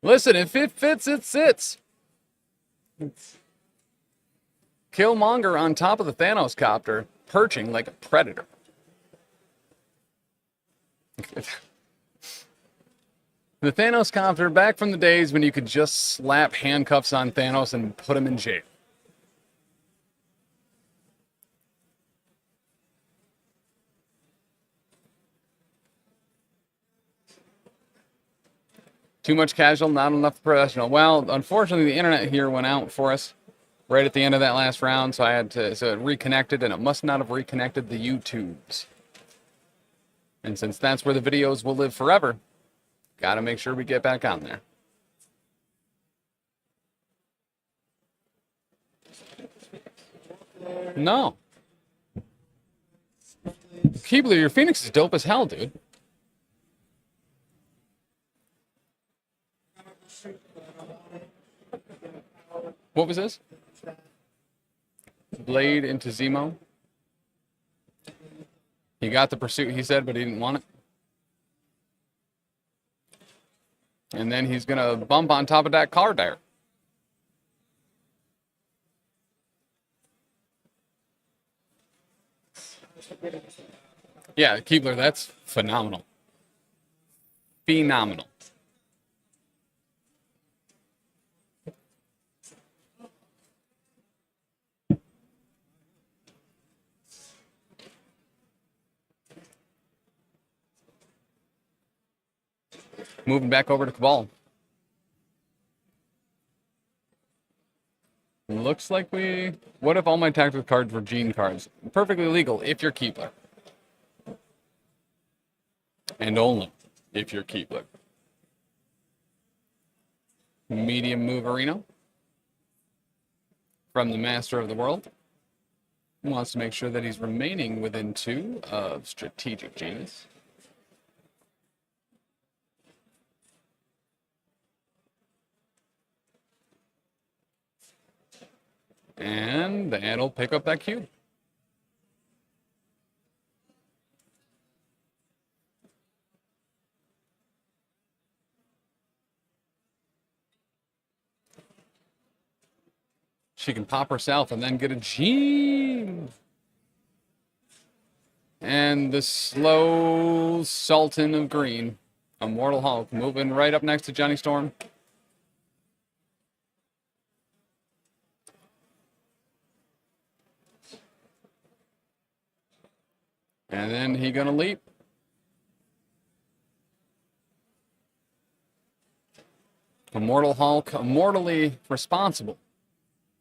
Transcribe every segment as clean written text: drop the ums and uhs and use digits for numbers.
Listen, if it fits, it sits. Killmonger on top of the Thanos copter, perching like a predator. The Thanos copter, back from the days when you could just slap handcuffs on Thanos and put him in jail. Too much casual, not enough professional. Well, unfortunately, the internet here went out for us right at the end of that last round, so it reconnected, and it must not have reconnected the YouTubes. And since that's where the videos will live forever, got to make sure we get back on there. No. Keebler, your Phoenix is dope as hell, dude. What was this? Blade into Zemo. He got the pursuit, he said, but he didn't want it. And then he's going to bump on top of that car there. Yeah, Keebler, that's phenomenal. Phenomenal. Moving back over to Cabal. Looks like we... What if all my tactical cards were Gene cards? Perfectly legal if you're Keebler. And only if you're Keebler. Medium Moverino. From the Master of the World. Wants to make sure that he's remaining within 2 of Strategic Genius. And that'll pick up that cube. She can pop herself and then get a gene. And the slow Sultan of Green, Immortal Hulk, moving right up next to Johnny Storm. And then he gonna leap. Immortal Hulk, immortally responsible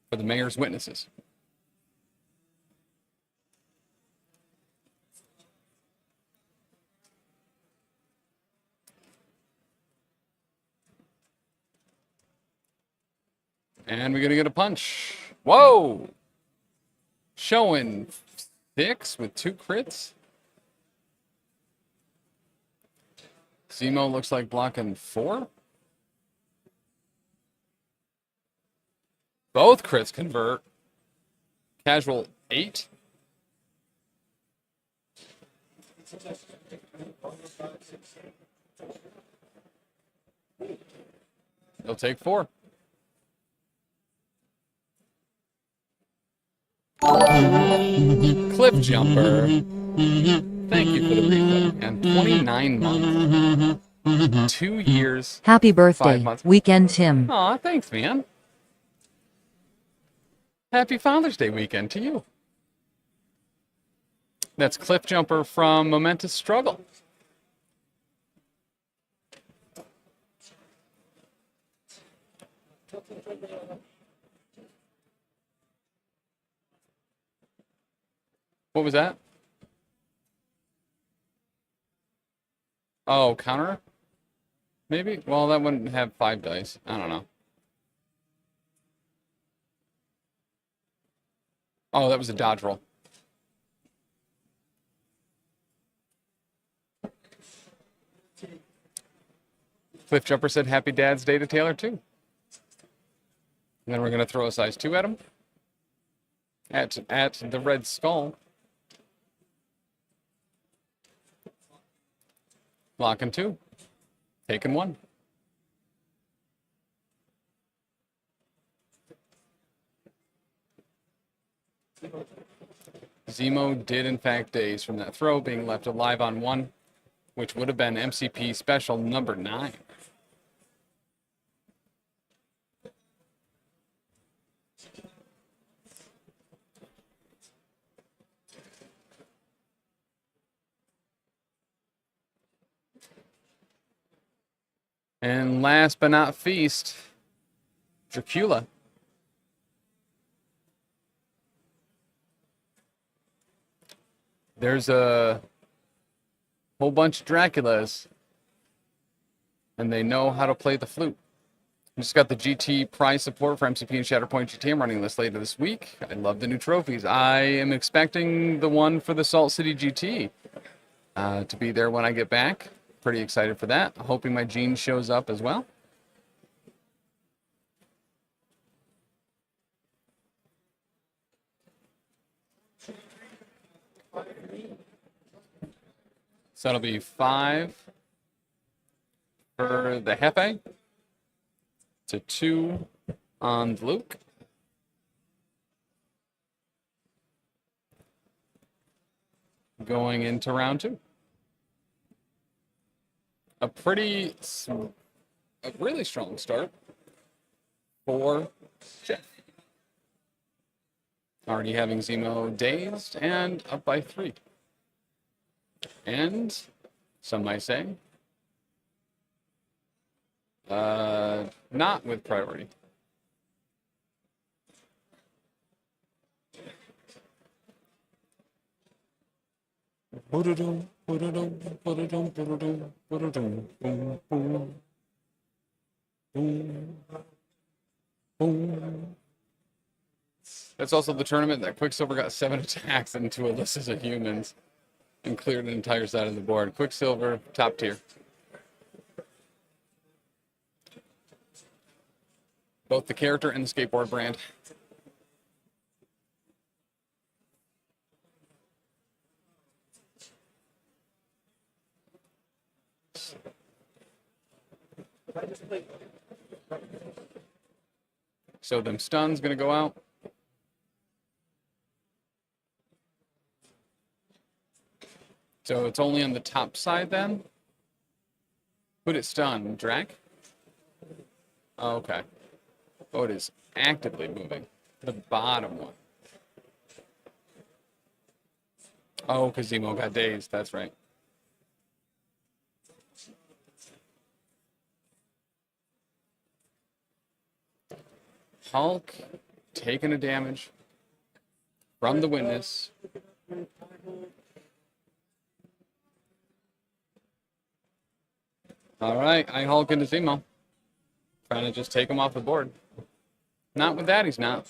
for the mayor's witnesses. And we're gonna get a punch. Whoa! Showing 6 with 2 crits. Zemo looks like blocking 4. Both crits convert. Casual 8. They'll take 4. Cliff Jumper. Thank you for the replay. And 29 months. 2 years. Happy 5 birthday, months. Weekend Tim. Aw, thanks, man. Happy Father's Day weekend to you. That's Cliff Jumper from Momentous Struggle. What was that? Oh, counter? Maybe? Well, that wouldn't have 5 dice. I don't know. Oh, that was a dodge roll. Cliff Jumper said Happy Dad's Day to Taylor, too. And then we're going to throw a size 2 at him. At the Red Skull. Blocking 2. Taking 1. Zemo did in fact daze from that throw, being left alive on 1, which would have been MCP special number 9. And last but not least, Dracula. There's a whole bunch of Draculas, and they know how to play the flute. We just got the GT prize support for MCP and Shatterpoint GT. I'm running this later this week. I love the new trophies. I am expecting the one for the Salt City GT to be there when I get back. Pretty excited for that. Hoping my Gene shows up as well. So that'll be 5 for the Hefe, to 2 on the Luke. Going into round 2. A really strong start for Jeff. Already having Zemo dazed and up by 3. And some might say, not with priority. That's also the tournament that Quicksilver got 7 attacks into Alyssa's of humans and cleared an entire side of the board. Quicksilver, top tier. Both the character and the skateboard brand. So them stuns gonna go out. So it's only on the top side then? Who'd it stun? Drac? Oh, okay. Oh, it is actively moving. The bottom one. Oh, because Zemo got dazed. That's right. Hulk taking a damage from the witness. All right, I Hulk into Zemo. Trying to just take him off the board. Not with that, he's not.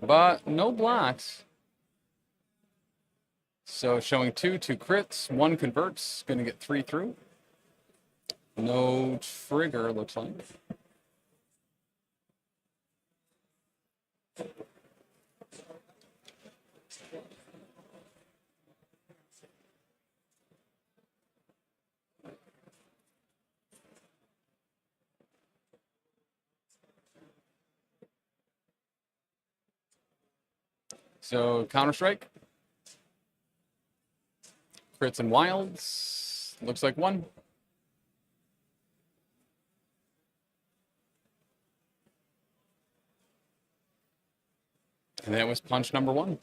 But no blocks. So showing 2 crits, 1 converts, gonna get 3 through. No trigger, looks like. So Counter-Strike. Crits and wilds. Looks like 1. And that was punch number 1.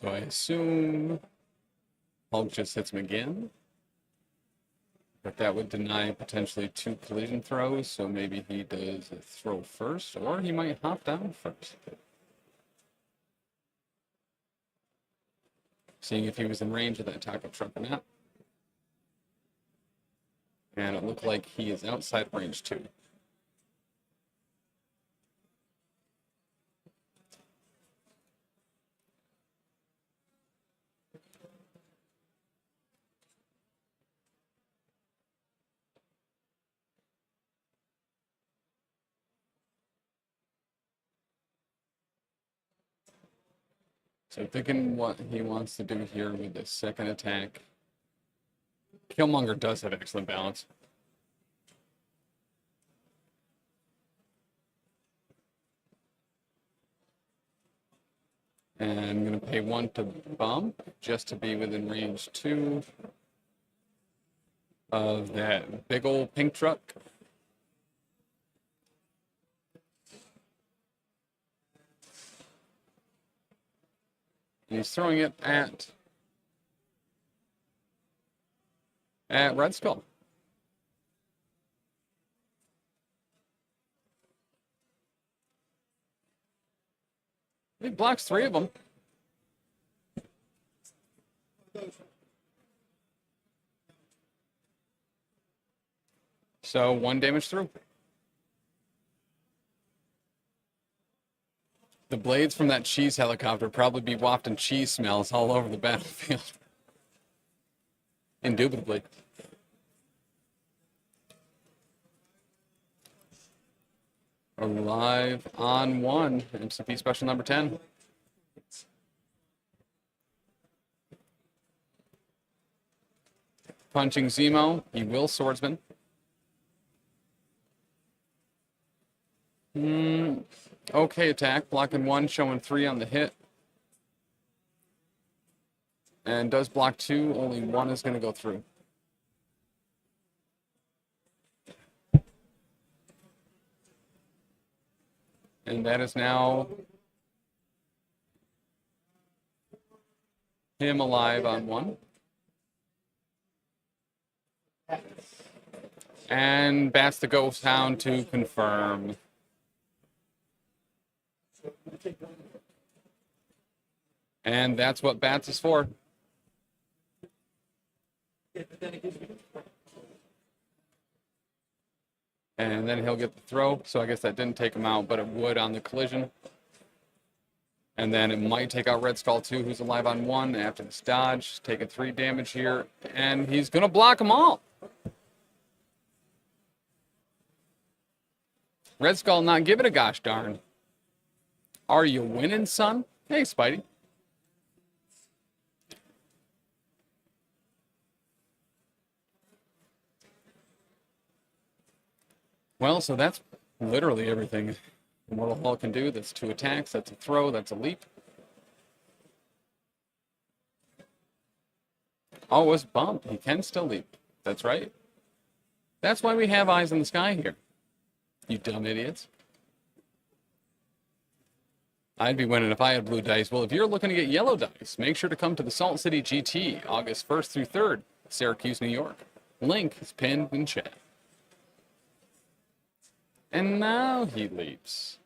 So I assume Hulk just hits him again. But that would deny potentially 2 collision throws, so maybe he does a throw first, or he might hop down first. Seeing if he was in range of that taco truck or not. And it looked like he is outside range 2. So thinking what he wants to do here with the second attack. Killmonger does have excellent balance. And I'm going to pay 1 to bump just to be within range 2 of that big old pink truck. And he's throwing it at Red Skull. He blocks 3 of them. So 1 damage through. The blades from that cheese helicopter probably be wafting cheese smells all over the battlefield. Indubitably. Alive on 1. MCP special number 10. Punching Zemo. He will swordsman. Okay attack. Blocking 1, showing 3 on the hit. And does block 2. Only 1 is going to go through. And that is now him alive on 1. And bats the ghost hound to confirm. And that's what bats is for. And then he'll get the throw. So I guess that didn't take him out, but it would on the collision. And then it might take out Red Skull too, who's alive on 1 after this dodge. Taking 3 damage here. And he's going to block them all. Red Skull not give it a gosh darn. Are you winning, son? Hey, Spidey. Well, so that's literally everything Mortal Hulk can do. That's 2 attacks, that's a throw, that's a leap. Oh, it was bumped. He can still leap. That's right. That's why we have eyes in the sky here. You dumb idiots. I'd be winning if I had blue dice. Well, if you're looking to get yellow dice, make sure to come to the Salt City GT, August 1st through 3rd, Syracuse, New York. Link is pinned in chat. And now he leaps.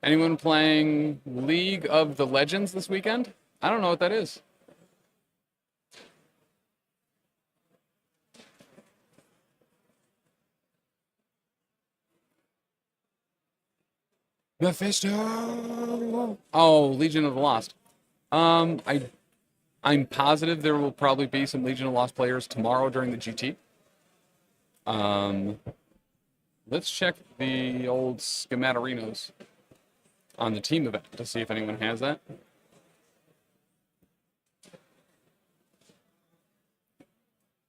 Anyone playing League of the Legends this weekend? I don't know what that is. Mephisto! Oh, Legion of the Lost. I'm positive there will probably be some Legion of the Lost players tomorrow during the GT. Let's check the old schematarinos on the team event to see if anyone has that.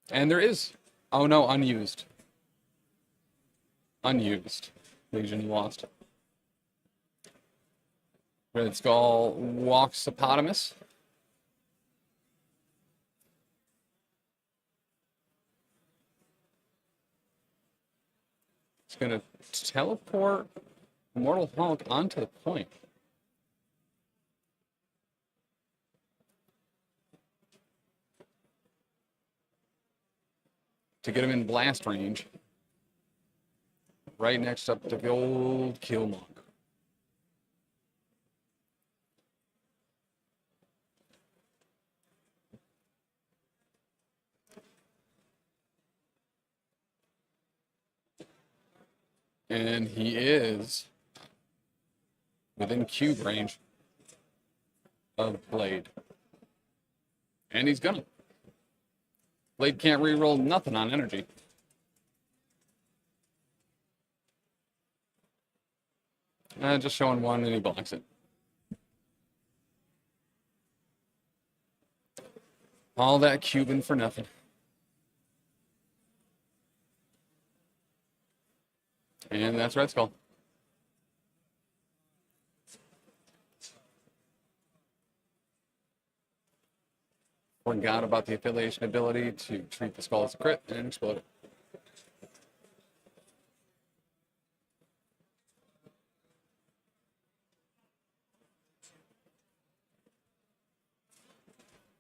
And there is. Oh no, unused. Unused. Legion of the Lost. Red Skull walks Hippopotamus. It's going to teleport Mortal Hulk onto the point. To get him in blast range. Right next up to the old Killmonger. And he is within cube range of Blade. And he's gonna. Blade can't reroll nothing on energy. Just showing 1 and he blocks it. All that Cuban for nothing. And that's Red Skull. Forgot about the affiliation ability to treat the skull as a crit and explode it.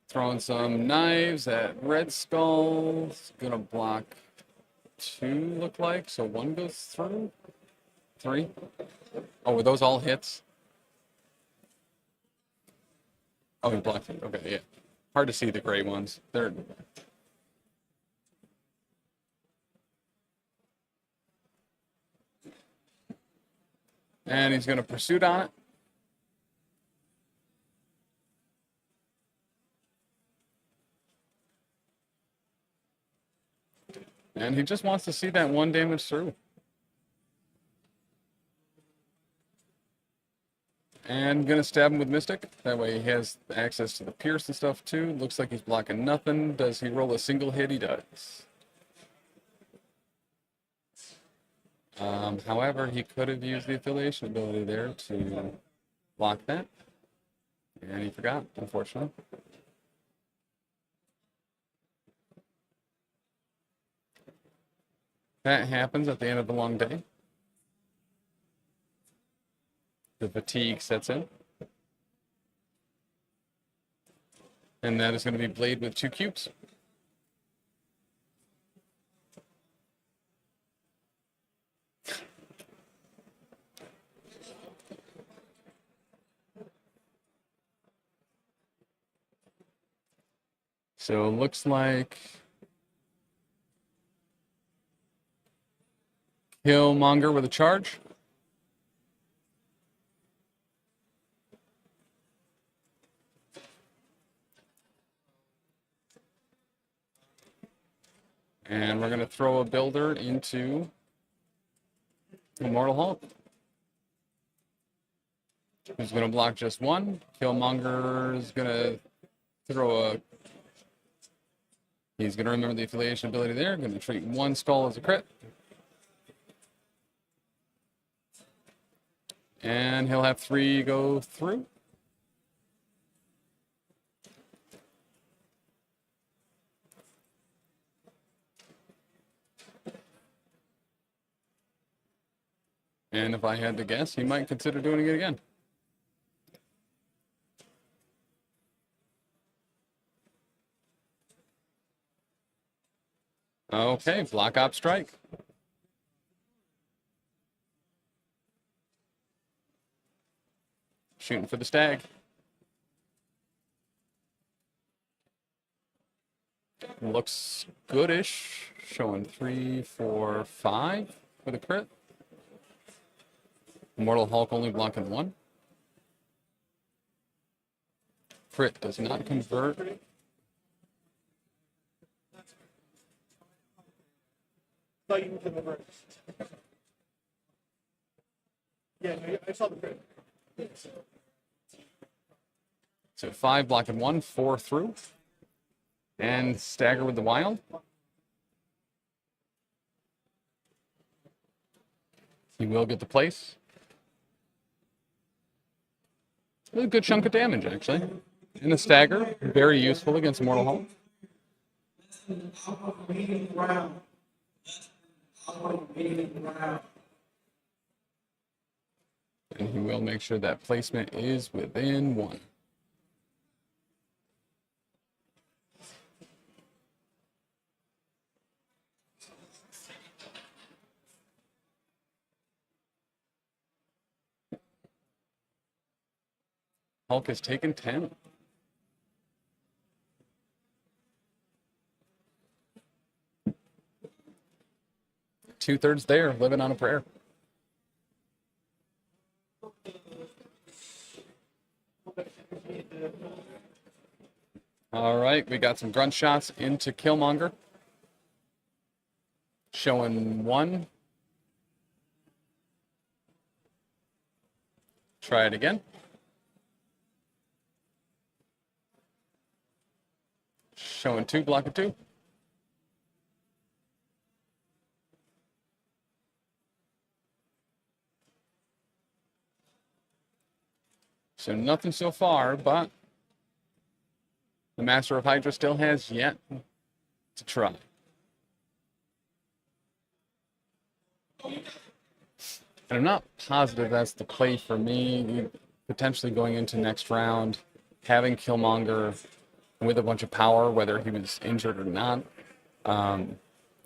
Throwing some knives at Red Skull. Gonna block 2, look like. So 1 goes through. 3. Oh, were those all hits? Oh, he blocked it. Okay, yeah. Hard to see the gray ones. They're... And he's gonna pursuit on it. And he just wants to see that 1 damage through. And gonna stab him with Mystic. That way he has access to the Pierce and stuff too. Looks like he's blocking nothing. Does he roll a single hit? He does. However, he could have used the affiliation ability there to block that. And he forgot, unfortunately. That happens at the end of the long day. The fatigue sets in. And that is going to be Blade with 2 cubes. So it looks like Killmonger with a charge. And we're going to throw a builder into Immortal Hulk. Who's going to block just 1. Killmonger is going to throw a... He's going to remember the affiliation ability there. Going to treat 1 skull as a crit. And he'll have 3 go through. And if I had to guess, he might consider doing it again. Okay, block op strike. Shooting for the stag. Looks goodish. Showing 3, 4, 5 for the crit. Immortal Hulk only blocking 1. Crit does not convert. Yeah, I saw the crit. So 5 blocking 1, 4 through. And stagger with the wild. He will get the place. A good chunk of damage, actually. And the stagger, very useful against Immortal Hulk. And he will make sure that placement is within 1. Hulk has taken 10. Two-thirds there, living on a prayer. All right, we got some grunt shots into Killmonger. Showing 1. Try it again. Showing 2, blocking 2. So nothing so far, but the Master of Hydra still has yet to try. And I'm not positive that's the play for me. Potentially going into next round, having Killmonger with a bunch of power, whether he was injured or not, to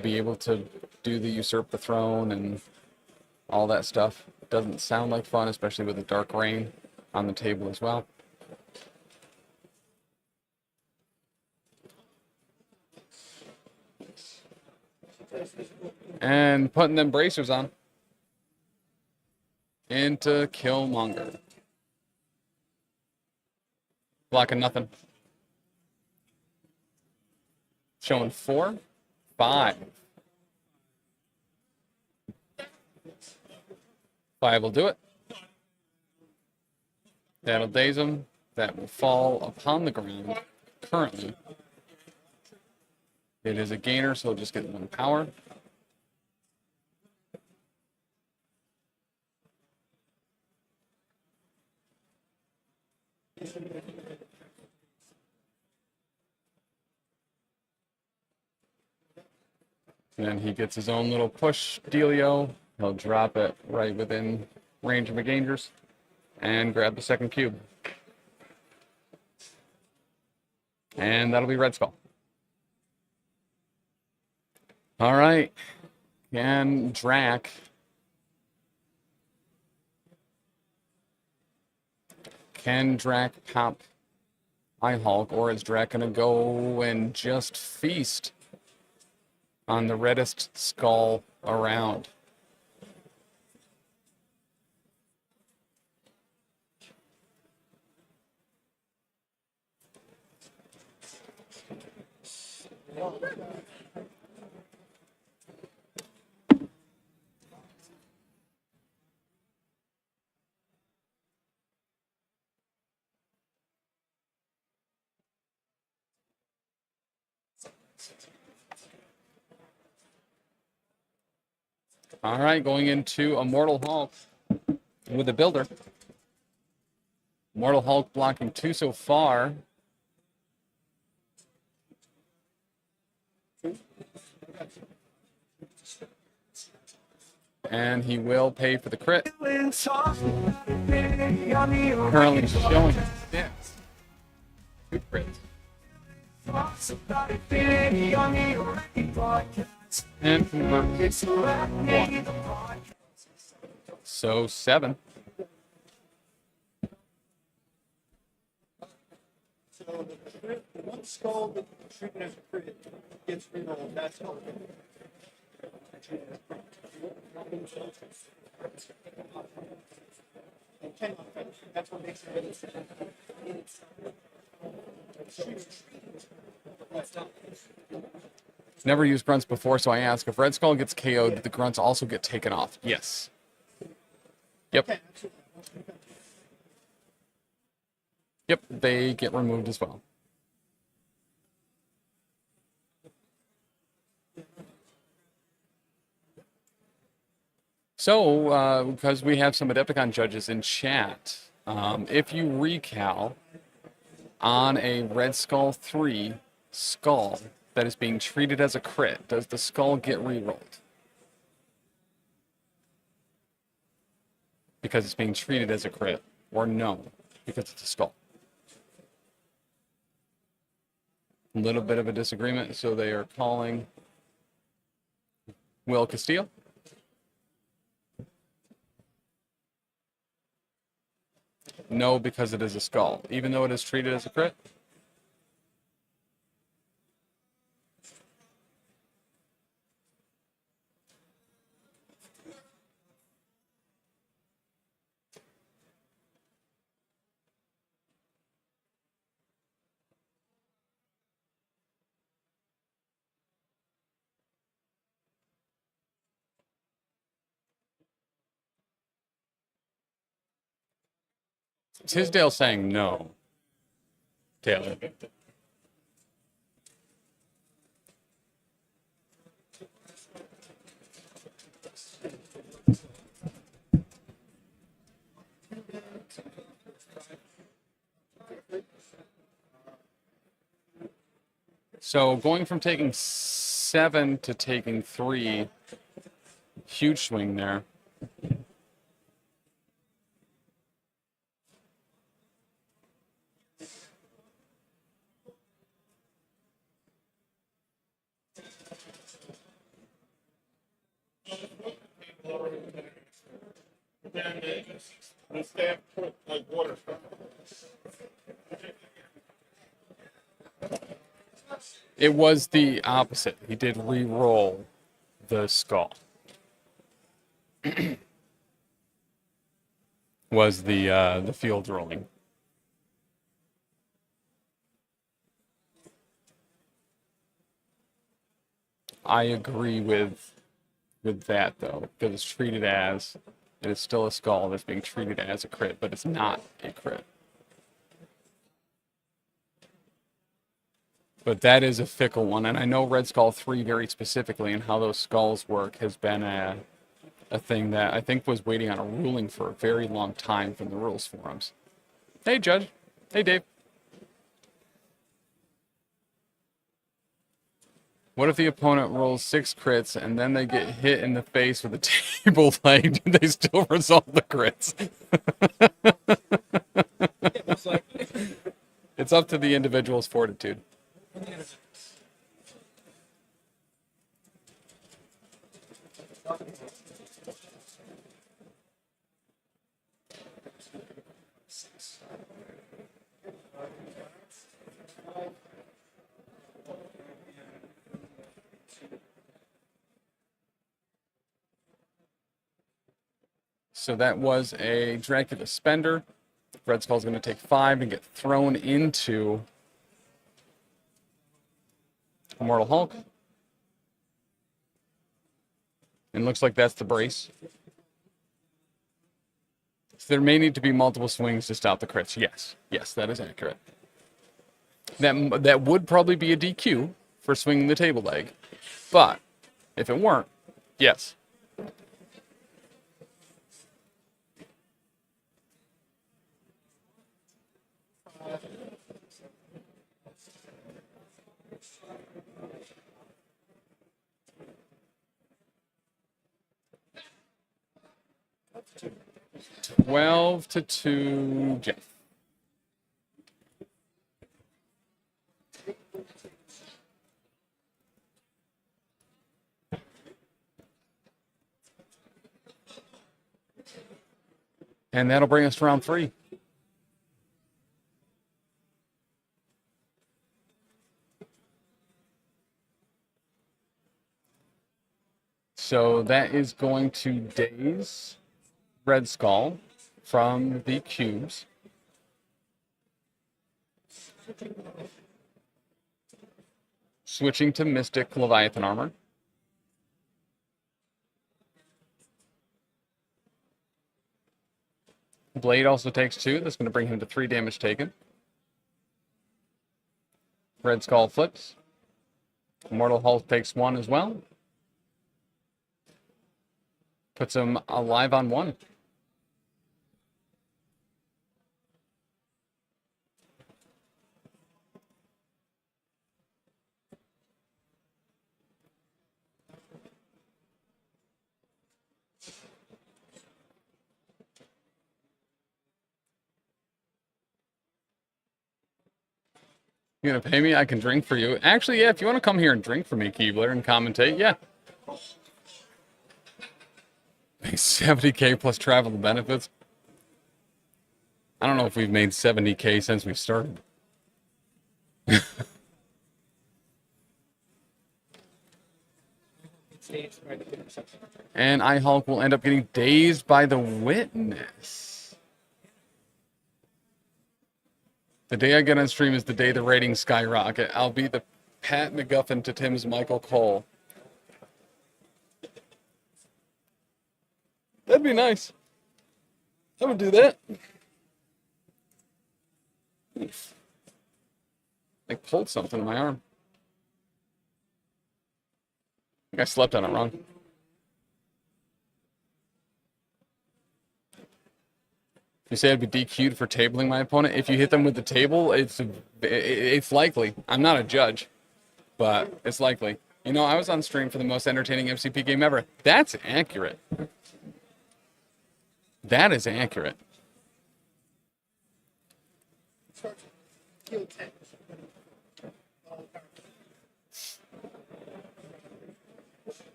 be able to do the usurp the throne and all that stuff doesn't sound like fun, especially with the Dark Reign on the table as well. And putting them bracers on into Killmonger. Blocking nothing. Showing 4, 5. 5 will do it. That'll daze him. That will fall upon the ground. Currently, it is a gainer, so he'll just get 1 power. And then he gets his own little push dealio. He'll drop it right within range of McGangers and grab the second cube. And that'll be Red Skull. All right. Can Drac pop I-Hulk, or is Drac gonna go and just feast on the reddest skull around? All right, going into Immortal Hulk with the builder. Immortal Hulk blocking 2 so far. And he will pay for the crit. Currently showing 6. 2 crits. And convert 1. So 7. So the 1 skull that treated as a crit gets rerolled. That's how that's what makes it. Never used grunts before, so I ask, if Red Skull gets KO'd, do the grunts also get taken off? Yes. Yep. Yep, they get removed as well. So, because we have some Adepticon judges in chat, if you recal on a Red Skull 3 skull that is being treated as a crit, does the skull get rerolled? Because it's being treated as a crit, or no, because it's a skull? A little bit of a disagreement, so they are calling Will Castillo. No, because it is a skull, even though it is treated as a crit. Tisdale saying no, Taylor. So going from taking 7 to taking 3, huge swing there. It was the opposite. He did re-roll the skull. Was the field rolling. I agree with that though, because it's treated as it is still a skull that's being treated as a crit, but it's not a crit. But that is a fickle one, and I know Red Skull 3 very specifically, and how those skulls work has been a thing that I think was waiting on a ruling for a very long time from the rules forums. Hey, Judge. Hey, Dave. What if the opponent rolls 6 crits and then they get hit in the face with a table leg? Do they still resolve the crits? It's up to the individual's fortitude. So that was a Dracula Spender. Red Skull's going to take 5 and get thrown into Immortal Hulk. And looks like that's the brace. So there may need to be multiple swings to stop the crits. Yes. Yes, that is accurate. That would probably be a DQ for swinging the table leg. But if it weren't, yes. Twelve to 2, Jeff. And that'll bring us to round 3. So that is going to daze Red Skull from the cubes. Switching to Mystic Leviathan armor. Blade also takes 2. That's going to bring him to 3 damage taken. Red Skull flips. Immortal Hulk takes 1 as well. Puts him alive on 1. You gonna pay me? I can drink for you. Actually, yeah, if you want to come here and drink for me, Keebler, and commentate, yeah. Make 70K plus travel benefits. I don't know if we've made 70K since we started. And iHulk will end up getting dazed by the witness. The day I get on stream is the day the ratings skyrocket. I'll be the Pat McGuffin to Tim's Michael Cole. That'd be nice. I would do that. I pulled something in my arm. I think I slept on it wrong. You say I'd be DQ'd for tabling my opponent? If you hit them with the table, it's likely. I'm not a judge. but it's likely. You know, I was on stream for the most entertaining MCP game ever. That's accurate. That is accurate.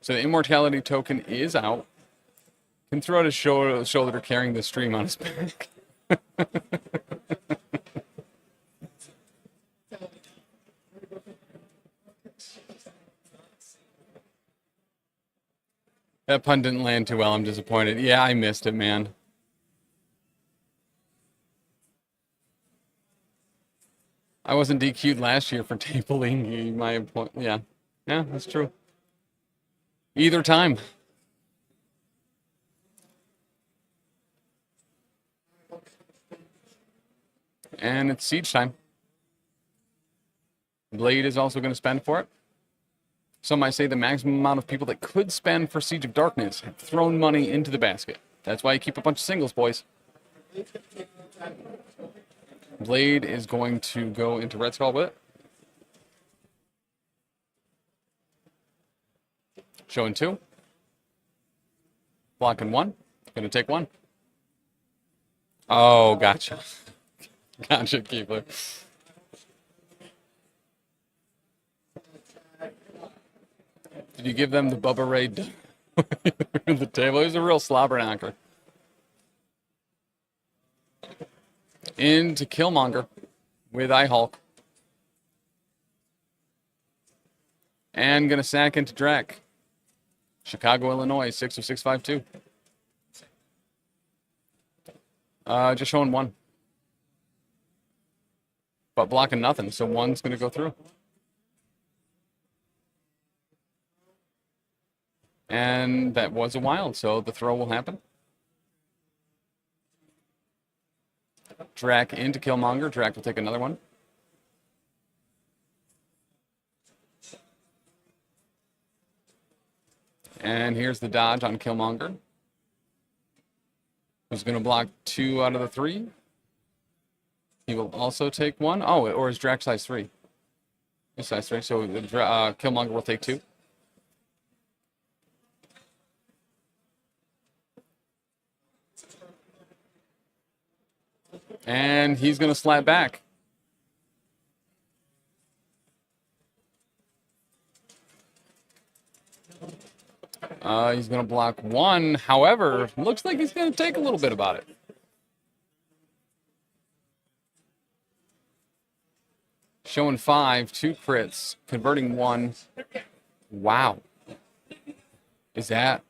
So the immortality token is out. Can throw out his shoulder carrying the stream on his back. That pun didn't land too well. I'm disappointed. Yeah, I missed it, man. I wasn't DQ'd last year for tabling my point. Yeah, that's true. Either time. And it's siege time. Blade is also going to spend for it. Some might say the maximum amount of people that could spend for Siege of Darkness have thrown money into the basket. That's why you keep a bunch of singles, boys. Blade is going to go into Red Skull with it. Showing 2. Blocking 1. Gonna take 1. Oh, gotcha. Gotcha, Keebler. Did you give them the Bubba Ray the table? He was a real slobber knocker. Into Killmonger with iHulk. And gonna sack into Drac. Chicago, Illinois, 60652. Just showing 1. But blocking nothing, so 1's gonna go through. And that was a wild, so the throw will happen. Drac into Killmonger. Drac will take another one. And here's the dodge on Killmonger. Who's going to block 2 out of the 3. He will also take 1. Oh, or is Drac size 3? He's size 3, so Killmonger will take 2. And he's going to slap back. He's going to block 1. However, looks like he's going to take a little bit about it. Showing 5, 2 crits, converting 1. Wow. Is that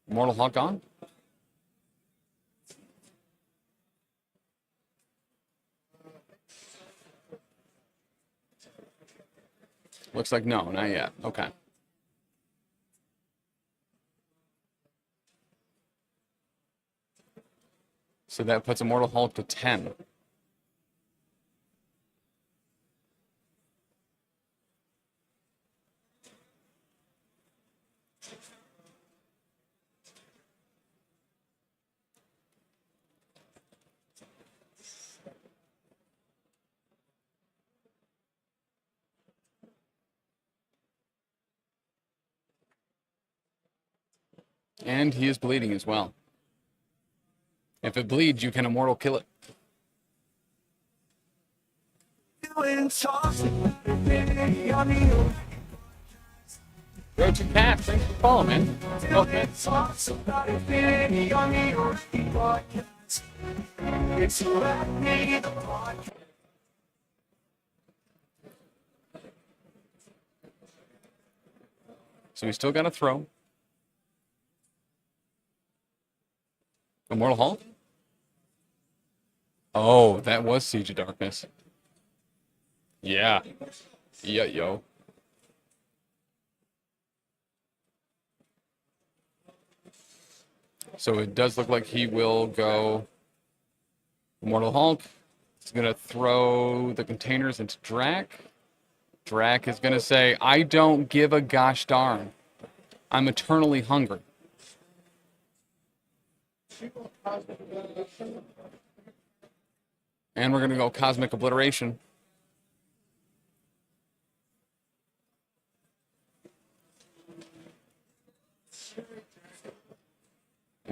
Mortal Hulk on? Looks like no, not yet. Okay. So that puts Immortal Hulk to 10. And he is bleeding as well. If it bleeds, you can immortal kill it. Go to Cat. Thanks for following, man. Okay. So we still got to throw. Immortal Hulk? Oh, that was Siege of Darkness. Yeah. Yeah, yo. So it does look like he will go Immortal Hulk. He's going to throw the containers into Drac. Drac is going to say, I don't give a gosh darn. I'm eternally hungry. And we're going to go Cosmic Obliteration.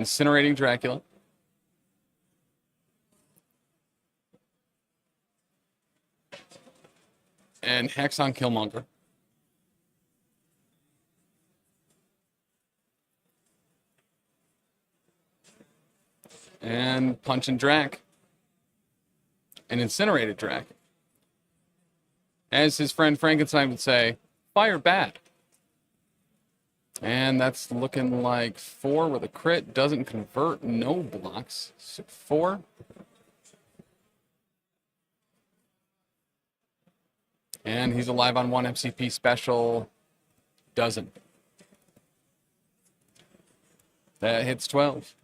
Incinerating Dracula. And Hex on Killmonger. And Punch and Drac. And Incinerated Drac. As his friend Frankenstein would say, fire bad. And that's looking like 4 with a crit. Doesn't convert, no blocks. So 4. And he's alive on 1 MCP special. Doesn't. That hits 12.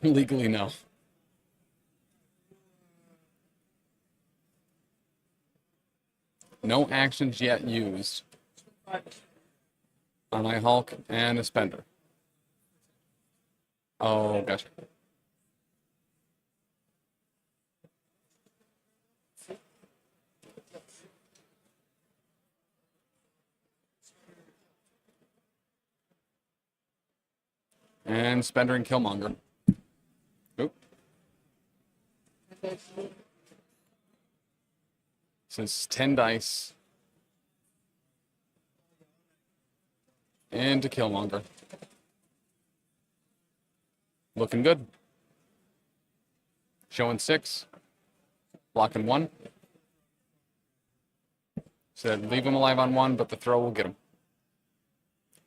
Legally, no. No actions yet used on my Hulk and a Spender. Oh, gotcha. And Spender and Killmonger. Oop. Since 10 dice. Into Killmonger. Looking good. Showing 6. Blocking 1. Said leave him alive on 1, but the throw will get him.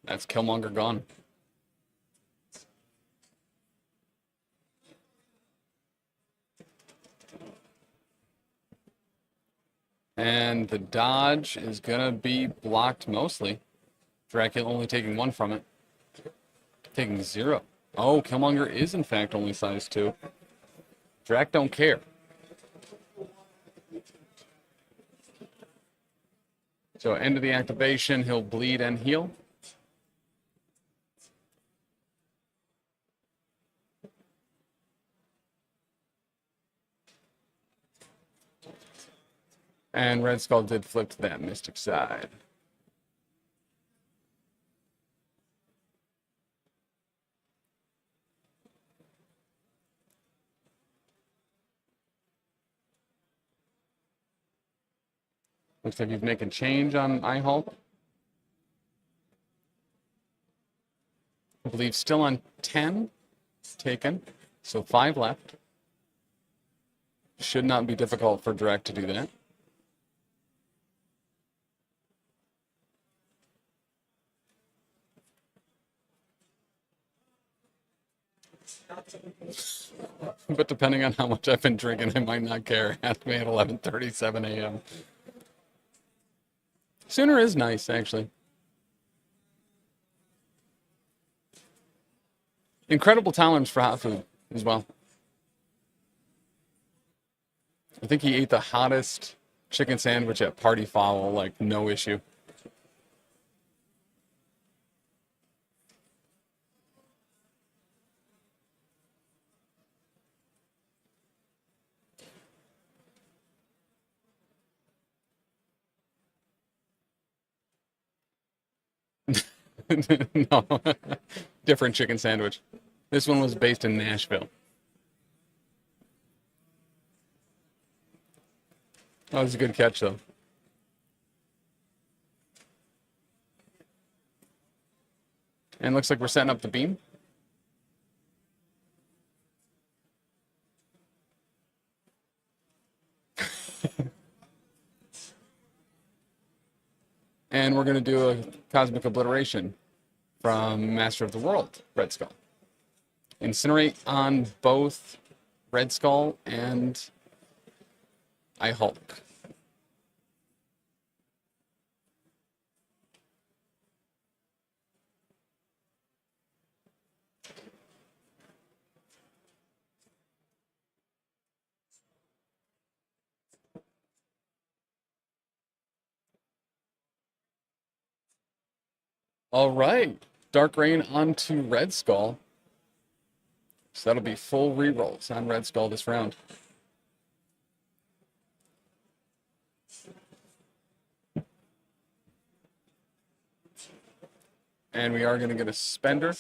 That's Killmonger gone. And the dodge is gonna be blocked mostly. Dracula only taking 1 from it. Taking 0. Oh, Killmonger is in fact only size 2. Drac don't care. So end of the activation, he'll bleed and heal. And Red Skull did flip to that mystic side. Looks like he's making change on iHulk. I believe still on 10 taken, so 5 left. Should not be difficult for Direct to do that. But depending on how much I've been drinking, I might not care. It has to be at 11:37 a.m. Sooner is nice, actually. Incredible tolerance for hot food as well. I think he ate the hottest chicken sandwich at Party Fowl, like no issue. No, different chicken sandwich. This one was based in Nashville. That was a good catch, though. And looks like we're setting up the beam. And we're going to do a Cosmic Obliteration from Master of the World, Red Skull. Incinerate on both Red Skull and iHulk. All right, Dark Rain onto Red Skull. So that'll be full rerolls on Red Skull this round. And we are going to get a spender.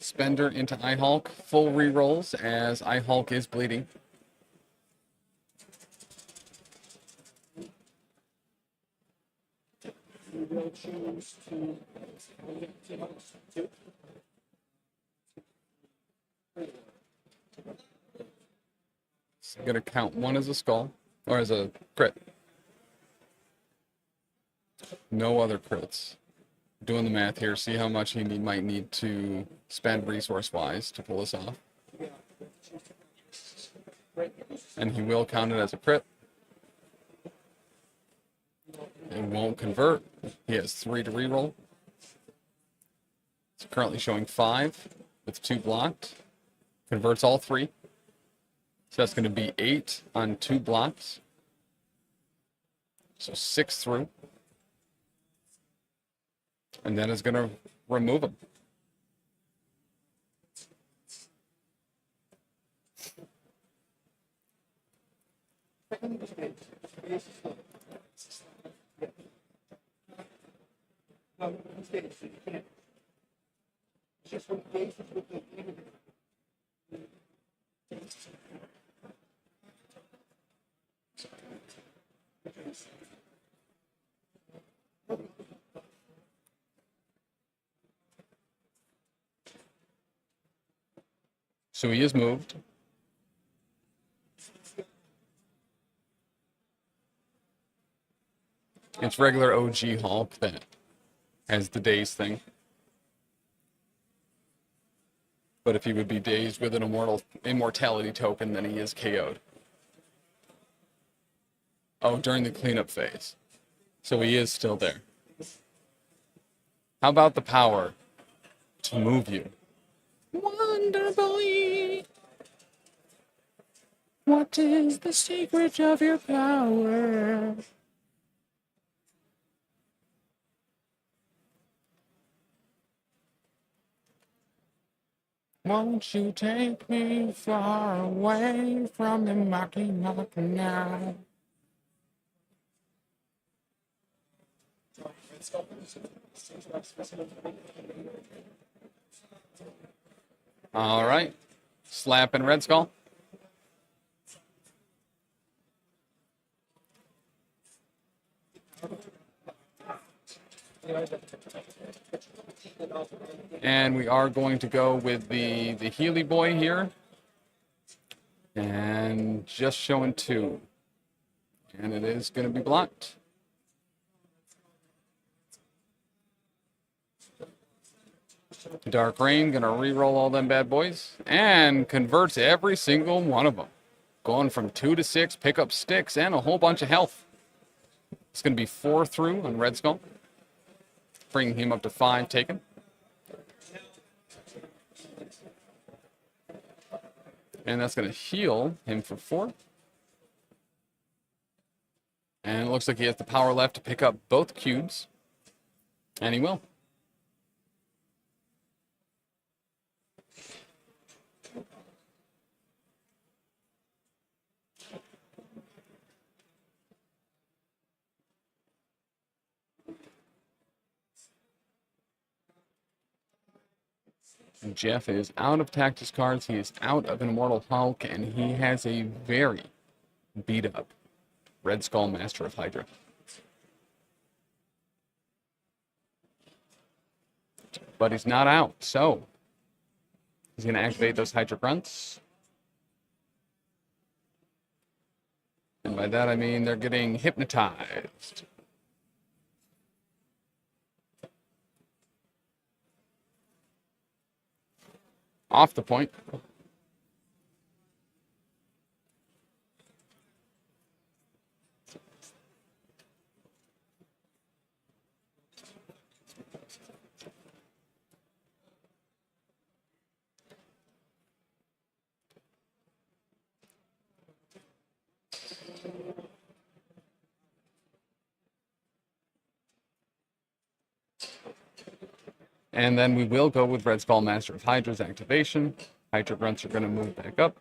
Spender into iHulk. Full rerolls as iHulk is bleeding. We will choose to two. So I'm going to count one as a skull, or as a crit. No other crits. Doing the math here, see how much he might need to spend resource-wise to pull this off. And he will count it as a crit. It won't convert. He has 3 to reroll. It's currently showing 5 with 2 blocked. Converts all 3. So that's going to be 8 on 2 blocks. So 6 through. And then it's going to remove him. So he is moved. It's regular OG Hulk that has the daze thing. But if he would be dazed with an immortality token, then he is KO'd. Oh, during the cleanup phase. So he is still there. How about the power to move you? Wonder Boy, what is the secret of your power? Won't you take me far away from the mocking now? All right. Slap and Red Skull. And we are going to go with the Healy boy here. And just showing 2. And it is going to be blocked. Dark Rain, going to re-roll all them bad boys. And converts every single one of them. Going from 2 to 6, pick up sticks and a whole bunch of health. It's going to be 4 through on Red Skull. Bringing him up to 5 taken. And that's going to heal him for 4. And it looks like he has the power left to pick up both cubes. And he will. Jeff is out of Tactics cards. He is out of an Immortal Hulk, and he has a very beat up Red Skull Master of Hydra. But he's not out, so he's going to activate those Hydra Grunts. And by that I mean they're getting hypnotized. Off the point. And then we will go with Red Skull Master of Hydra's activation. Hydra grunts are going to move back up.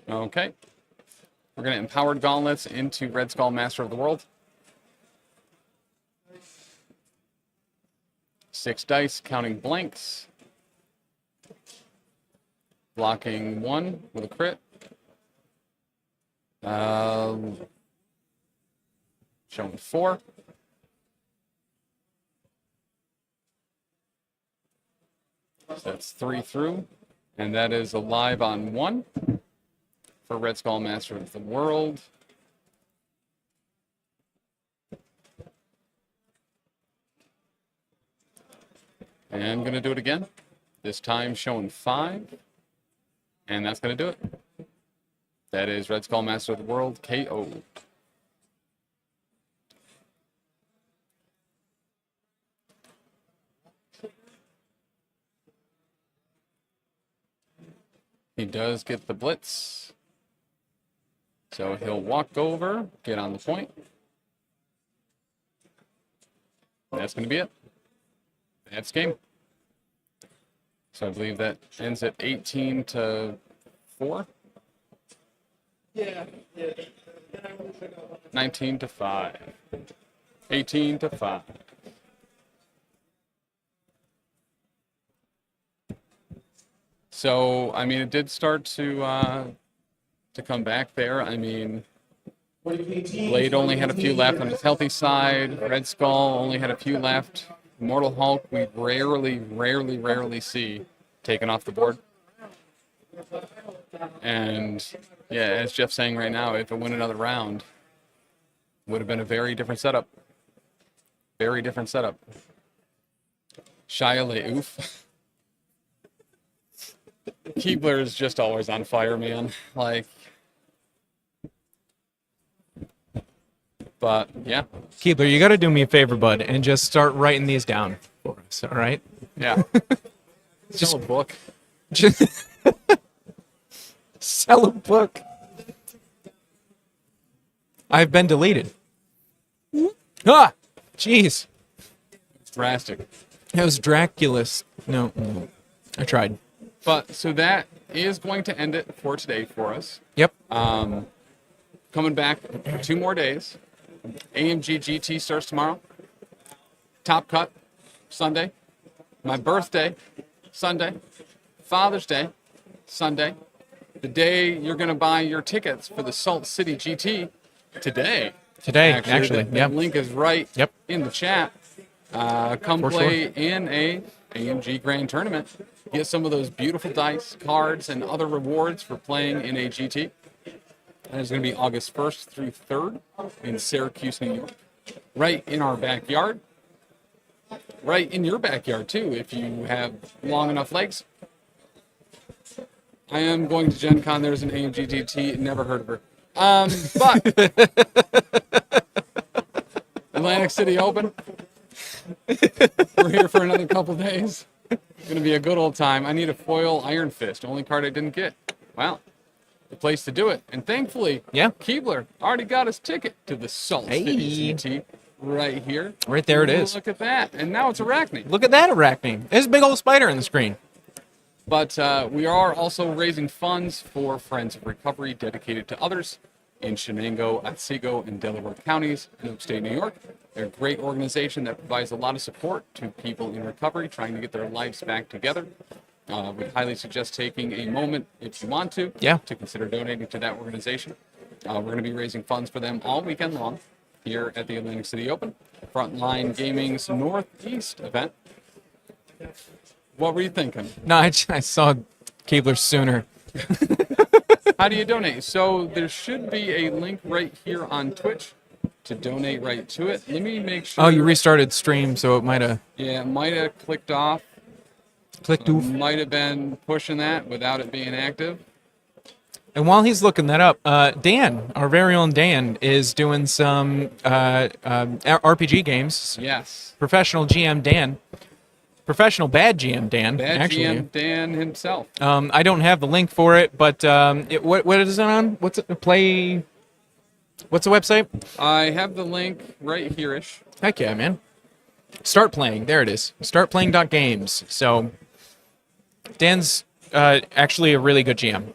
Okay. We're going to Empowered Gauntlets into Red Skull Master of the World. 6 dice, counting blanks. Blocking 1 with a crit. Showing 4. So that's 3 through. And that is alive on 1 for Red Skull Master of the World. And I'm going to do it again. This time showing 5. And that's going to do it. That is Red Skull Master of the World, KO. He does get the blitz. So he'll walk over, get on the point. That's going to be it. That's game. So I believe that ends at 18-4. Yeah. 19-5. 18-5. So, I mean, it did start to come back there. I mean, Blade only had a few left on his healthy side. Red Skull only had a few left. Immortal Hulk, we rarely see taken off the board. And, yeah, as Jeff's saying right now, if it went another round, would have been a very different setup. Very different setup. Shia LaBeouf. Keebler is just always on fire, man. Like, but yeah. Keebler, you got to do me a favor, bud, and just start writing these down for us, all right? Yeah. Just a book. Just sell a book. I've been deleted. Ah, jeez. It's drastic. That was Dracula's. No, I tried. But so that is going to end it for today for us. Yep. Coming back for 2 more days. AMG GT starts tomorrow. Top Cut Sunday. My birthday Sunday. Father's Day Sunday. The day you're going to buy your tickets for the Salt City GT today. Today, actually. That link is right Yep. in the chat. Come For play sure. in a AMG Grand Tournament. Get some of those beautiful dice, cards, and other rewards for playing in a GT. That is going to be August 1st through 3rd in Syracuse, New York. Right in our backyard. Right in your backyard, too, if you have long enough legs. I am going to Gen Con. There's an AMG GT. Never heard of her. But Atlantic City Open. We're here for another couple days. It's going to be a good old time. I need a foil Iron Fist. Only card I didn't get. Well, the place to do it. And thankfully, Yeah. Keebler already got his ticket to the Salt City GT right here. Right there it is. Look at that. And now it's Arachne. Look at that arachne. There's a big old spider in the screen. But we are also raising funds for Friends of Recovery dedicated to others in Shenango, Otsego, and Delaware counties in upstate New York. They're a great organization that provides a lot of support to people in recovery trying to get their lives back together. We highly suggest taking a moment, if you want to, Yeah. to consider donating to that organization. We're going to be raising funds for them all weekend long here at the Atlantic City Open, Frontline Gaming's Northeast event. What were you thinking? No, I saw Keebler sooner. How do you donate? So there should be a link right here on Twitch to donate right to it. Let me make sure. Oh, you restarted stream, so it might have Yeah, it might have clicked off. clicked off. Might have been pushing that without it being active. And while he's looking that up, Dan, our very own Dan, is doing some RPG games. Yes. Professional GM Dan. Professional bad GM Dan, Bad actually. GM Dan himself. I don't have the link for it, but what is it on? What's it? Play. What's the website? I have the link right here-ish. Heck yeah, man. Start playing. There it is. Startplaying.games. So Dan's actually a really good GM.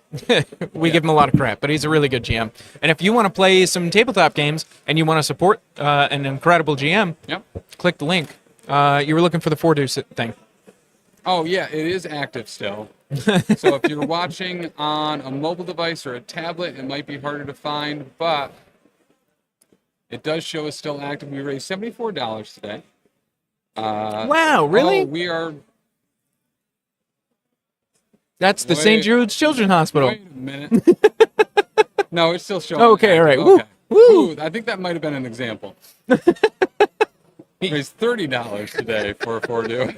We give him a lot of crap, but he's a really good GM. And if you want to play some tabletop games and you want to support an incredible GM, Yep. click the link. You were looking for the FORDO thing. Oh, yeah, it is active still. So if you're watching on a mobile device or a tablet, it might be harder to find, but it does show it's still active. We raised $74 today. Wow, really? Oh, we are... That's the Wait. St. Jude's Children's Hospital. Wait a minute. No, it's still showing. Okay, all right. active. Woo, Okay. woo. Ooh, I think that might have been an example. Raised $30 today for FORDO.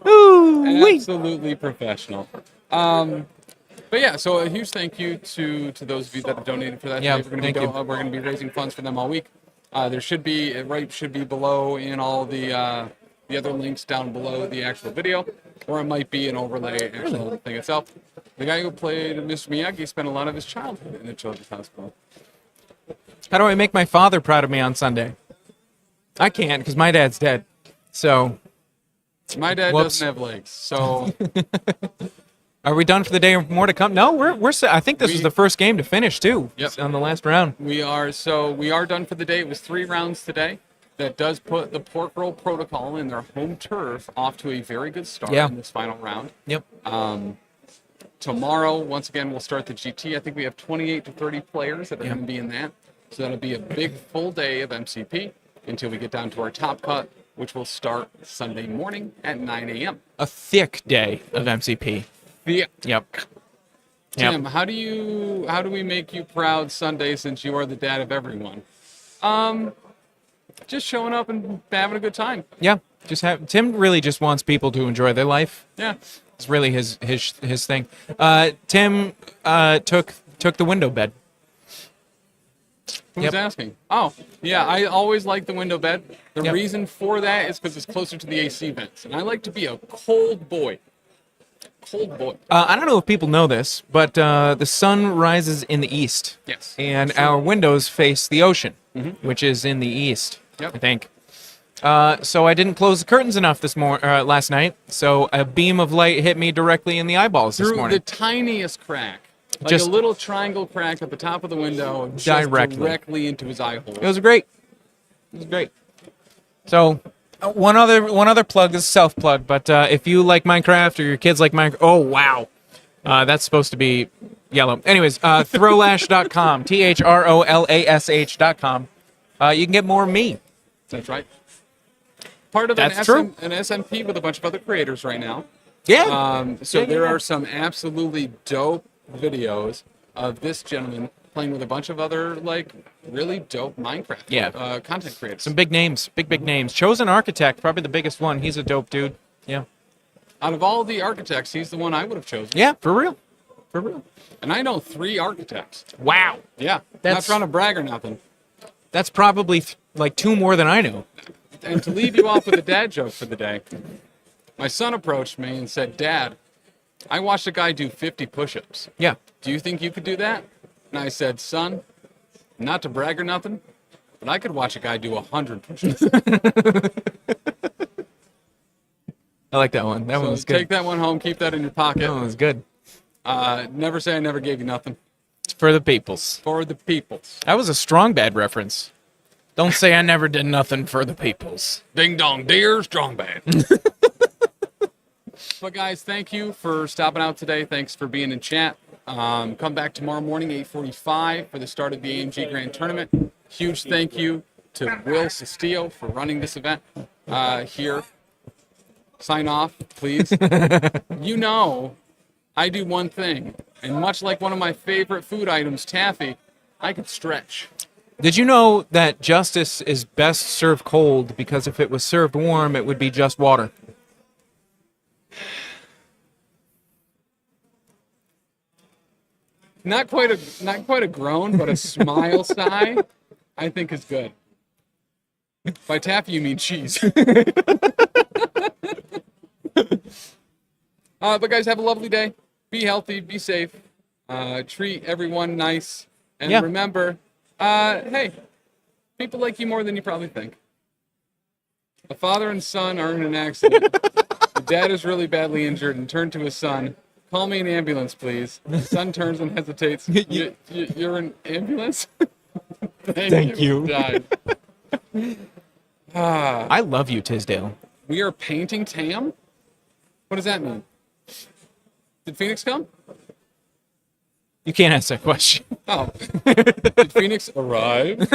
Ooh, wait. Absolutely professional. But yeah, so a huge thank you to those of you that have donated for that. Yeah, Today. thank you. We're going to be raising funds for them all week. There should be should be below in all the other links down below the actual video, or it might be an overlay actual thing itself. The guy who played Mr. Miyagi spent a lot of his childhood in a children's hospital. How do I make my father proud of me on Sunday? I can't because my dad's dead. So, My dad Whoops. doesn't have legs, so are we done for the day or more to come? No, we're I think this is the first game to finish too. Yep. On the last round. we are done for the day. It was 3 rounds today. That does put the Pork Roll Protocol in their home turf off to a very good start Yeah. in this final round. Yep. Tomorrow, once again, we'll start the GT. I think we have 28 to 30 players that are Yeah. going to be in that. So that'll be a big full day of MCP until we get down to our top cut, which will start Sunday morning at 9 a.m. A thick day of MCP. Yeah. Yep. Tim, how do we make you proud Sunday since you are the dad of everyone? Just showing up and having a good time. Yeah. Tim really just wants people to enjoy their life. Yeah. It's really his thing. Tim took the window bed. Who's Yep. asking? Oh, yeah, I always like the window bed. The Yep. reason for that is because it's closer to the AC vents. And I like to be a cold boy. Cold boy. I don't know if people know this, but the sun rises in the east. Yes. And our windows face the ocean, which is in the east, Yep. I think. So I didn't close the curtains enough last night, so a beam of light hit me directly in the eyeballs this Through morning. the tiniest crack. Like Just- a little triangle crack at the top of the window. Just directly into his eye hole. It was great. It was great. So one other plug is self plug, but if you like Minecraft or your kids like Minecraft, oh wow, that's supposed to be yellow. Anyways, throwlash.com, THROLASH.com. You can get more of me. That's right. Part of That's true. an SMP with a bunch of other creators right now. Yeah. So Yeah, there yeah. are some absolutely dope videos of this gentleman playing with a bunch of other like really dope Minecraft content creators. Some big names, big names. Chosen Architect, probably the biggest one. He's a dope dude. Yeah. Out of all the architects, he's the one I would have chosen. Yeah, for real. For real. And I know 3 architects. Wow. Yeah, not That's- trying to brag or nothing. That's probably like 2 more than I know. And to leave you off with a dad joke for the day, my son approached me and said, "Dad, I watched a guy do 50 push-ups. Yeah. Do you think you could do that?" And I said, "Son, not to brag or nothing, but I could watch a guy do 100 push-ups." I like that one. That one So was good. take that one home, keep that in your pocket. That one was good. Never say I never gave you nothing. It's for the peoples. For the peoples. That was a strong bad reference. Don't say I never did nothing for the peoples. Ding dong deer, strong bad. But guys, thank you for stopping out today. Thanks for being in chat. Come back tomorrow morning, 8:45 for the start of the AMG Grand Tournament. Huge thank you to Will Castillo for running this event here. Sign off, please. You know, I do one thing, and much like one of my favorite food items, taffy, I can stretch. Did you know that justice is best served cold because if it was served warm, it would be just water? Not quite a groan, but a smile sigh, I think is good. By taffy, you mean cheese. But guys, have a lovely day. Be healthy. Be safe. Treat everyone nice. And Yeah. remember, hey, people like you more than you probably think. A father and son are in an accident. The dad is really badly injured and turned to his son. Call me an ambulance, please. The son turns and hesitates. You're an ambulance? Thank you. Died. I love you, Tisdale. We are painting Tam? What does that mean? Did Phoenix come? You can't ask that question. Oh. Did Phoenix arrive?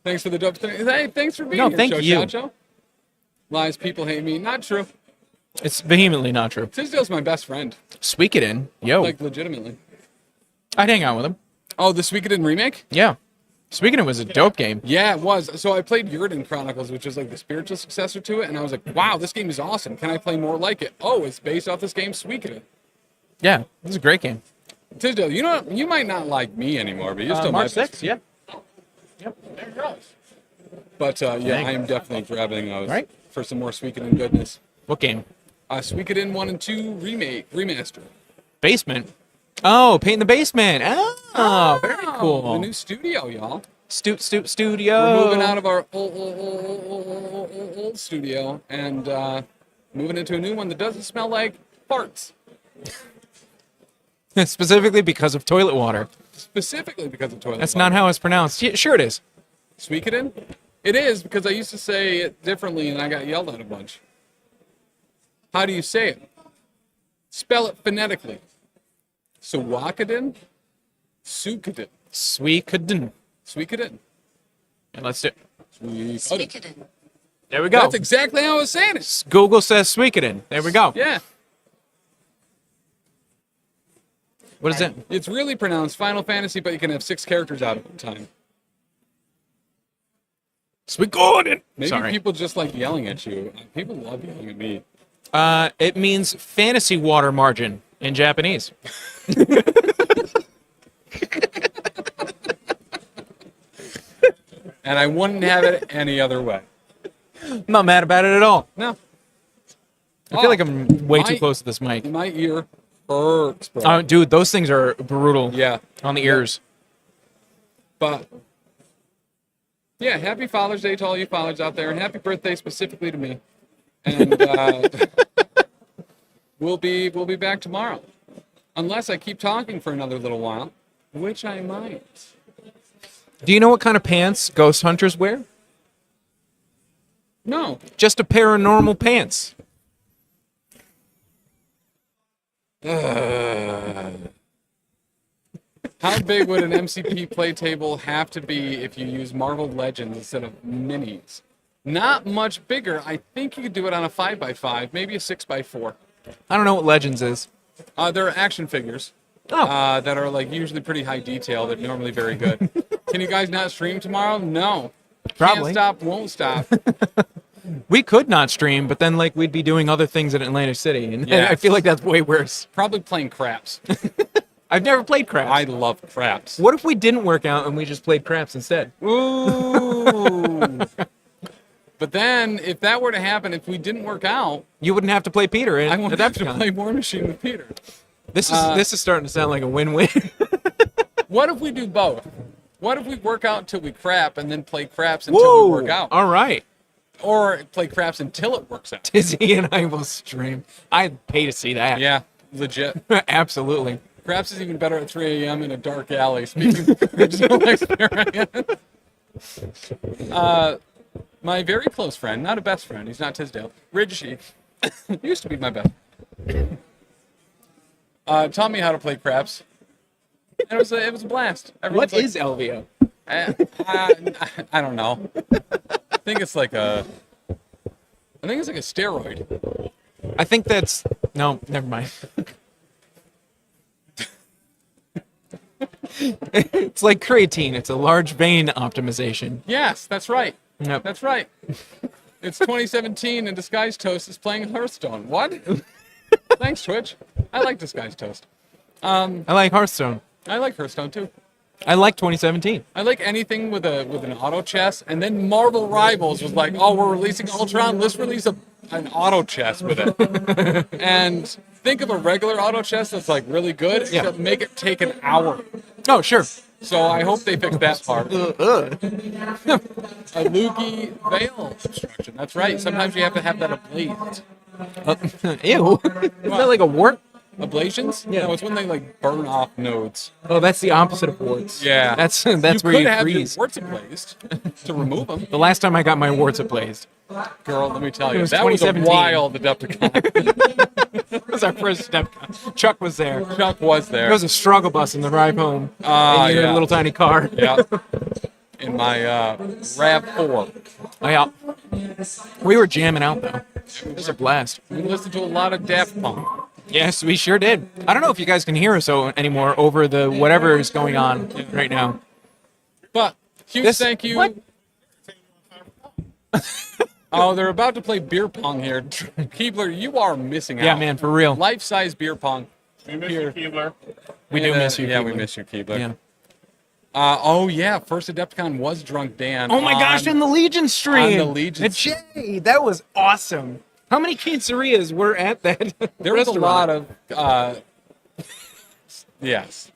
Thanks for the dope. Hey, thanks for being No, here, thank you. Chow. Lies, people hate me. Not true. It's vehemently not true. Tisdale's my best friend. Suikoden, yo. Like, legitimately. I'd hang out with him. Oh, the Suikoden remake? Yeah. Suikoden was a dope game. Yeah, it was. So I played Yurden Chronicles, which is like the spiritual successor to it, and I was like, wow, this game is awesome. Can I play more like it? Oh, it's based off this game, Suikoden. Yeah, it was a great game. Tisdale, you might not like me anymore, but you're still my March best 6th, yeah. But yeah, Dang. I am definitely grabbing those Right. for some more Suikoden goodness. What game? Suikoden 1 and 2 remaster. Basement. Oh, paint in the basement. Oh, very The cool. new studio, y'all. Studio. We're moving out of our old studio and moving into a new one that doesn't smell like farts. Specifically because of toilet water. Specifically because of toilet That's water. not how it's pronounced. Yeah, sure it is. Suikoden? It is, because I used to say it differently and I got yelled at a bunch. How do you say it? Spell it phonetically. Suikoden? Suikoden. Suikoden. Suikoden. And let's do it. Suikoden. There we go. That's exactly how I was saying it. Google says Suikoden. There we go. Yeah. What is it? It's really pronounced Final Fantasy, but you can have 6 characters out at a time. Suikoden. Maybe Sorry. people just like yelling at you. People love yelling at me. It means fantasy water margin in Japanese. And I wouldn't have it any other way. I'm not mad about it at all. No. I feel like I'm way too close to this mic. My ear hurts, bro. Dude, those things are brutal. Yeah. On the ears. But yeah, happy Father's Day to all you fathers out there, and happy birthday specifically to me. And we'll be back tomorrow, unless I keep talking for another little while, which I might. Do you know what kind of pants ghost hunters wear? No. Just a pair of normal pants. How big would an MCP play table have to be if you use Marvel Legends instead of minis? Not much bigger. I think you could do it on a 5x5, maybe a 6x4. I don't know what Legends is. They're action figures. Oh. That are like usually pretty high detail. They're normally very good. Can you guys not stream tomorrow? No. Probably. Can't stop, won't stop. We could not stream, but then like we'd be doing other things in Atlantic City, and Yeah. I feel like that's way worse. Probably playing craps. I've never played craps. I love craps. What if we didn't work out and we just played craps instead? Ooh. But then, if that were to happen, if we didn't work out, You wouldn't have to play Peter I won't at have to Adepticon. play War Machine with Peter. This is starting to sound like a win-win. What if we do both? What if we work out until we crap and then play craps until we work out? All right. Or play craps until it works out. Tizzy and I will stream. I'd pay to see that. Yeah, legit. Absolutely. Craps is even better at 3 a.m. in a dark alley, speaking of personal experience. My very close friend, not a best friend, he's not Tisdale, Ridgey, used to be my best, taught me how to play craps. And it was a blast. What Everyone's like, is LVO? I don't know. I think it's like a steroid. I think that's... No, never mind. It's like creatine. It's a large vein optimization. Yes, that's right. Yep. That's right. It's 2017 and Disguised Toast is playing Hearthstone. What? Thanks, Twitch. I like Disguised Toast. I like Hearthstone. I like Hearthstone too. I like 2017. I like anything with an auto chess, and then Marvel Rivals was like, oh, we're releasing Ultron, let's release an auto chess with it. And think of a regular auto chess that's like really good, Yeah. except make it take an hour. Oh, sure. So I hope they fix that part. Ugh. A Loogie Veil obstruction. That's right. Sometimes you have to have that ablazed. Ew. Is that like a wart? Ablations? Yeah. No, it's when they like burn off nodes. Oh, that's the opposite of warts. Yeah. That's You where could you have freeze. your warts ablazed to remove them. The last time I got my warts ablazed. Girl, let me tell It you, was that was a 2017. wild Adepticon. That was our first step. Chuck was there. Chuck was There there. was a struggle bus in the ride home. Ah, in your yeah. little tiny car. Yeah. In my RAV4. Oh, yeah. We were jamming out, though. It was a blast. We listened to a lot of Daft Punk. Yes, we sure did. I don't know if you guys can hear us anymore over the whatever is going on right now. But huge This- thank you. what? Oh, they're about to play beer pong here. Keebler, you are missing out. Yeah, man, for real. Life-size beer pong. We miss Here. you, Keebler. We do miss you, Yeah, we Keebler. miss you, Keebler. Yeah. Oh, yeah. First Adepticon was Drunk Dan. Oh my gosh, in the Legion stream. on the Legion And Jay, that was awesome. How many quinceañeras were at that There was a restaurant? lot of, yes.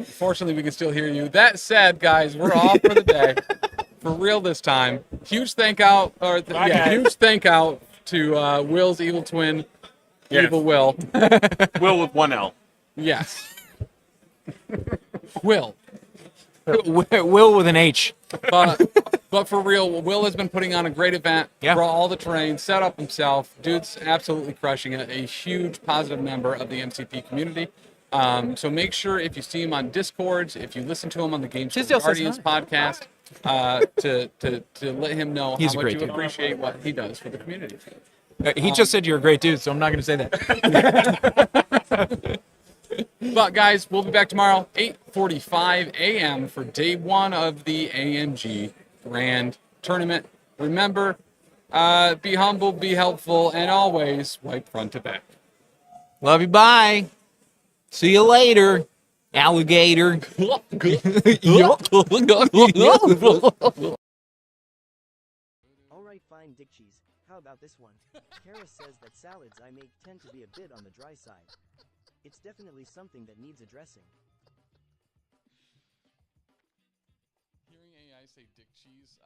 Fortunately, we can still hear you. That said, guys, we're off for the day. For real this time. Huge thank out, huge thank out to Will's evil twin, Yes. Evil Will. Will with one L. Yes. Will. Will with an H. But for real, Will has been putting on a great event. Yeah. Brought all the terrain, set up himself. Dude's absolutely crushing it. A huge positive member of the MCP community. So make sure if you see him on Discords, if you listen to him on the Game Show Tisdale says Guardians hi. podcast, to let him know He's how a much great you dude. appreciate what he does for the community. He just said you're a great dude, so I'm not going to say that. But guys, we'll be back tomorrow, 8:45 a.m. for day one of the AMG Grand Tournament. Remember, be humble, be helpful, and always wipe front to back. Love you, bye. See you later, alligator. Alright, fine, Dick Cheese. How about this one? Kara says that salads I make tend to be a bit on the dry side. It's definitely something that needs addressing. Hearing AI say dick cheese,